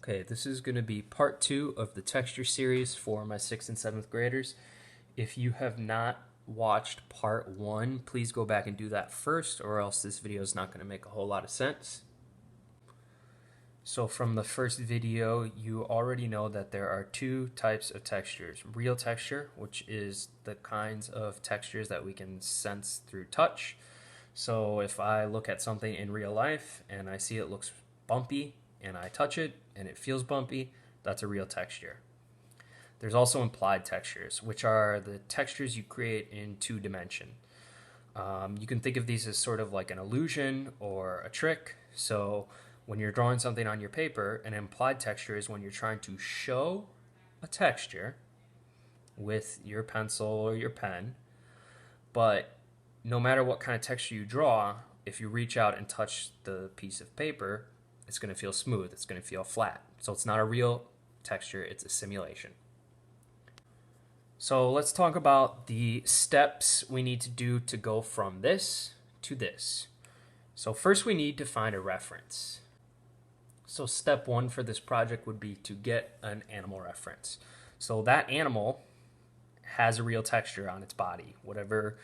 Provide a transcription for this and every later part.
Okay, this is going to be part 2 of the texture series for my 6th and 7th graders. If you have not watched part 1, please go back and do that first, or else this video is not going to make a whole lot of sense. So from the first video, you already know that there are two types of textures. Real texture, which is the kinds of textures that we can sense through touch. So if I look at something in real life and I see it looks bumpy and I touch it and it feels bumpy, that's a real texture. There's also implied textures, which are the textures you create in 2 dimension. You can think of these as sort of like an illusion or a trick. So when you're drawing something on your paper, an implied texture is when you're trying to show a texture with your pencil or your pen, but no matter what kind of texture you draw, if you reach out and touch the piece of paper, it's going to feel smooth, it's going to feel flat. So it's not a real texture, it's a simulation. So let's talk about the steps we need to do to go from this to this. So first we need to find a reference. So step 1 for this project would be to get an animal reference. So that animal has a real texture on its body. Whatever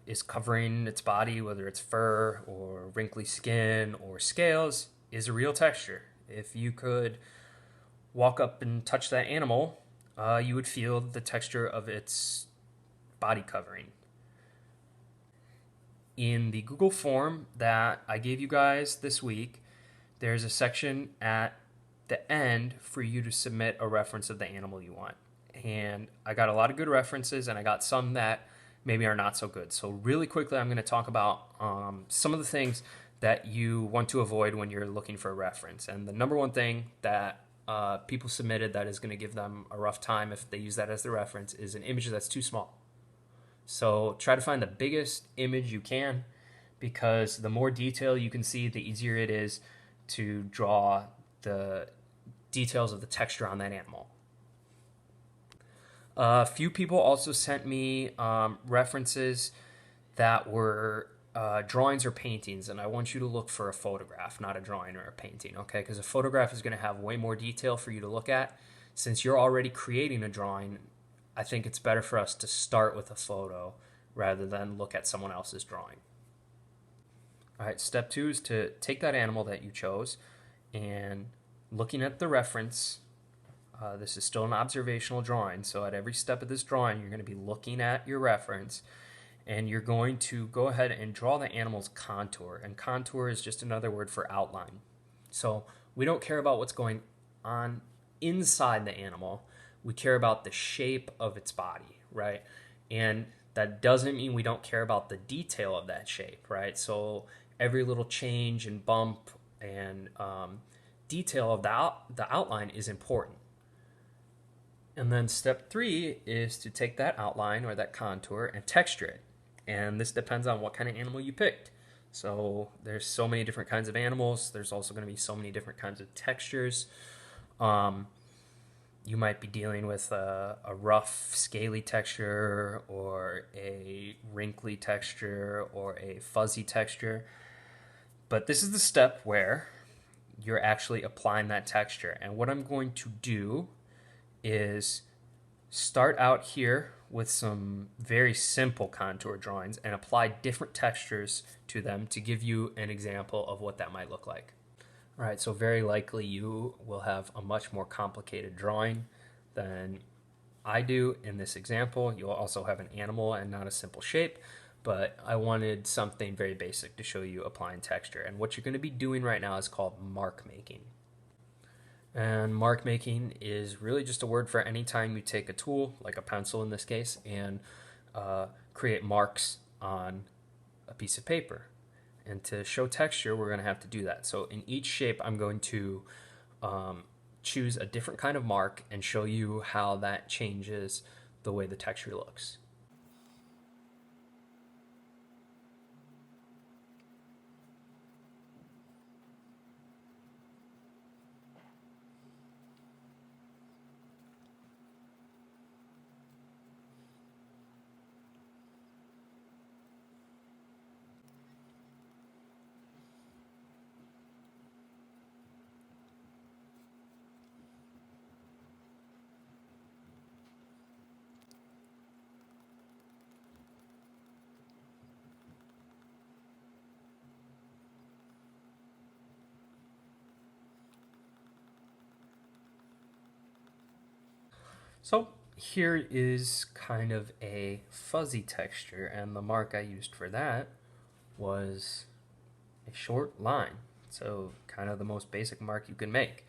is covering its body, whether it's fur or wrinkly skin or scales, is a real texture. If you could walk up and touch that animal, you would feel the texture of its body covering. In the Google form that I gave you guys this week, there's a section at the end for you to submit a reference of the animal you want. And I got a lot of good references, and I got some that maybe are not so good. So really quickly, I'm going to talk about some of the things that you want to avoid when you're looking for a reference. And the number one thing that people submitted that is going to give them a rough time if they use that as the reference is an image that's too small. So try to find the biggest image you can, because the more detail you can see, the easier it is to draw the details of the texture on that animal. A few people also sent me references that were drawings or paintings, and I want you to look for a photograph, not a drawing or a painting, okay? Because a photograph is going to have way more detail for you to look at. Since you're already creating a drawing, I think it's better for us to start with a photo rather than look at someone else's drawing. All right, step 2 is to take that animal that you chose and looking at the reference. This is still an observational drawing, so at every step of this drawing, you're going to be looking at your reference, and you're going to go ahead and draw the animal's contour. And contour is just another word for outline. So we don't care about what's going on inside the animal. We care about the shape of its body, right? And that doesn't mean we don't care about the detail of that shape, right? So every little change and bump and detail of the outline is important. And then step 3 is to take that outline or that contour and texture it. And this depends on what kind of animal you picked. So there's so many different kinds of animals. There's also going to be so many different kinds of textures. You might be dealing with a rough, scaly texture or a wrinkly texture or a fuzzy texture. But this is the step where you're actually applying that texture. And what I'm going to do is start out here with some very simple contour drawings and apply different textures to them to give you an example of what that might look like. All right, so very likely you will have a much more complicated drawing than I do in this example. You'll also have an animal and not a simple shape, but I wanted something very basic to show you applying texture. And what you're going to be doing right now is called mark making. And mark making is really just a word for any time you take a tool, like a pencil in this case, and create marks on a piece of paper. And to show texture, we're going to have to do that. So in each shape, I'm going to choose a different kind of mark and show you how that changes the way the texture looks. So here is kind of a fuzzy texture, and the mark I used for that was a short line. So kind of the most basic mark you can make.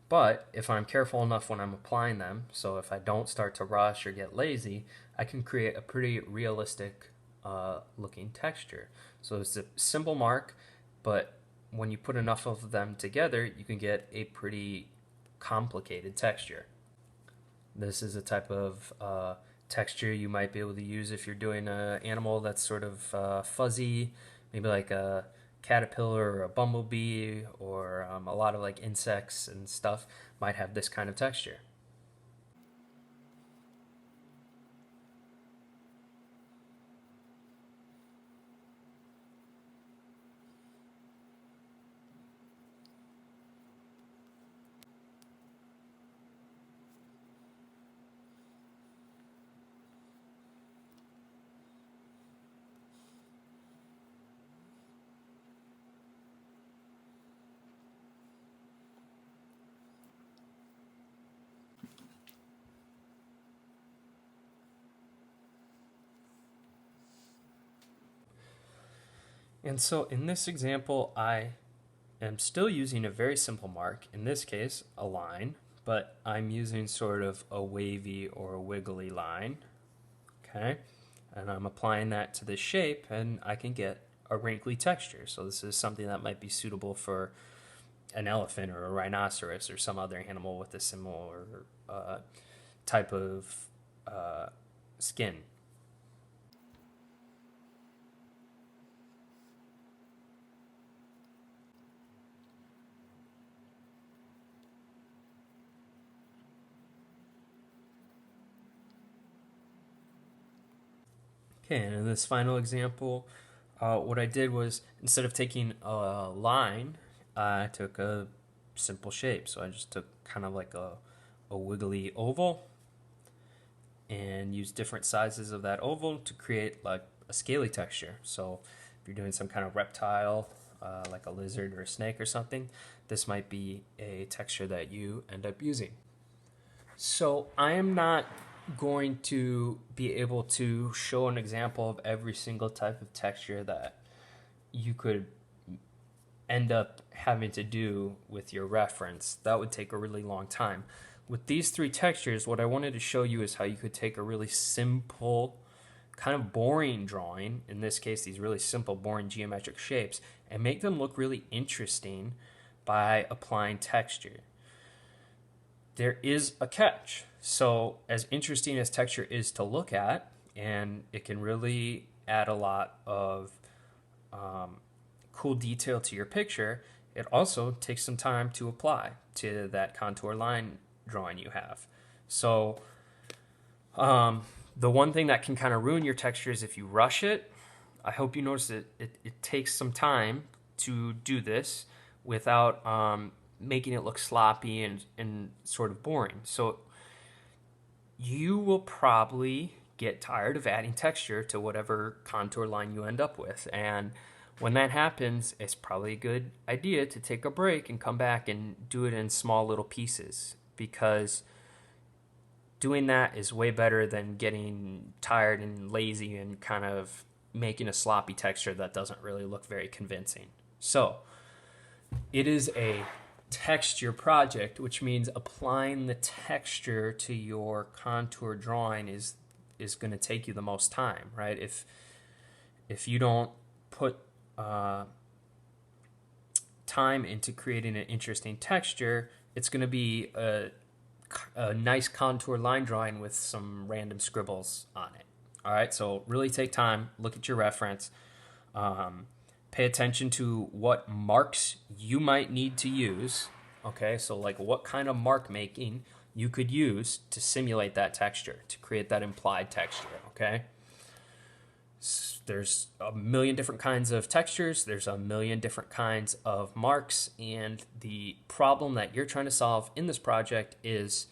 But if I'm careful enough when I'm applying them, so if I don't start to rush or get lazy, I can create a pretty realistic looking texture. So it's a simple mark, but when you put enough of them together, you can get a pretty complicated texture. This is a type of texture you might be able to use if you're doing an animal that's sort of fuzzy, maybe like a caterpillar or a bumblebee, or a lot of like insects and stuff might have this kind of texture. And so in this example, I am still using a very simple mark, in this case, a line, but I'm using sort of a wavy or a wiggly line, okay? And I'm applying that to the shape, and I can get a wrinkly texture. So this is something that might be suitable for an elephant or a rhinoceros or some other animal with a similar type of skin. Okay, and in this final example, what I did was instead of taking a line, I took a simple shape. So I just took kind of like a wiggly oval and used different sizes of that oval to create like a scaly texture. So if you're doing some kind of reptile, like a lizard or a snake or something, this might be a texture that you end up using. So I am not going to be able to show an example of every single type of texture that you could end up having to do with your reference. That would take a really long time. With these three textures, what I wanted to show you is how you could take a really simple, kind of boring drawing, in this case, these really simple, boring geometric shapes, and make them look really interesting by applying texture. There is a catch. So, as interesting as texture is to look at, and it can really add a lot of cool detail to your picture, it also takes some time to apply to that contour line drawing you have. So, the one thing that can kind of ruin your texture is if you rush it. I hope you notice that it takes some time to do this without making it look sloppy and sort of boring. So you will probably get tired of adding texture to whatever contour line you end up with. And when that happens, it's probably a good idea to take a break and come back and do it in small little pieces, because doing that is way better than getting tired and lazy and kind of making a sloppy texture that doesn't really look very convincing. So it is a texture project, which means applying the texture to your contour drawing is going to take you the most time, right? If you don't put time into creating an interesting texture, it's going to be a nice contour line drawing with some random scribbles on it. All right, so really take time, look at your reference, pay attention to what marks you might need to use. Okay, so like what kind of mark making you could use to simulate that texture, to create that implied texture. Okay, there's a million different kinds of textures, there's a million different kinds of marks, and the problem that you're trying to solve in this project is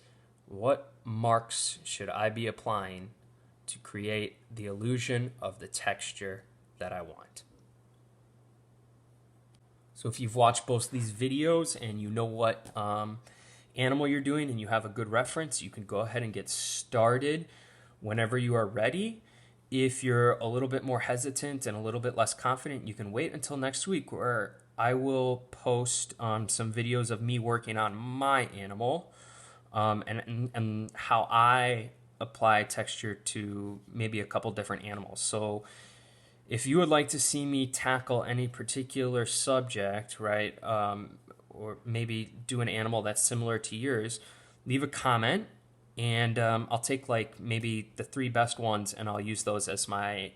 what marks should I be applying to create the illusion of the texture that I want. So if you've watched both these videos and you know what animal you're doing and you have a good reference, you can go ahead and get started whenever you are ready. If you're a little bit more hesitant and a little bit less confident, you can wait until next week, where I will post some videos of me working on my animal, and how I apply texture to maybe a couple different animals. So if you would like to see me tackle any particular subject, right, or maybe do an animal that's similar to yours, leave a comment, and I'll take like maybe the 3 best ones, and I'll use those as my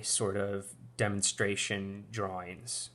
sort of demonstration drawings.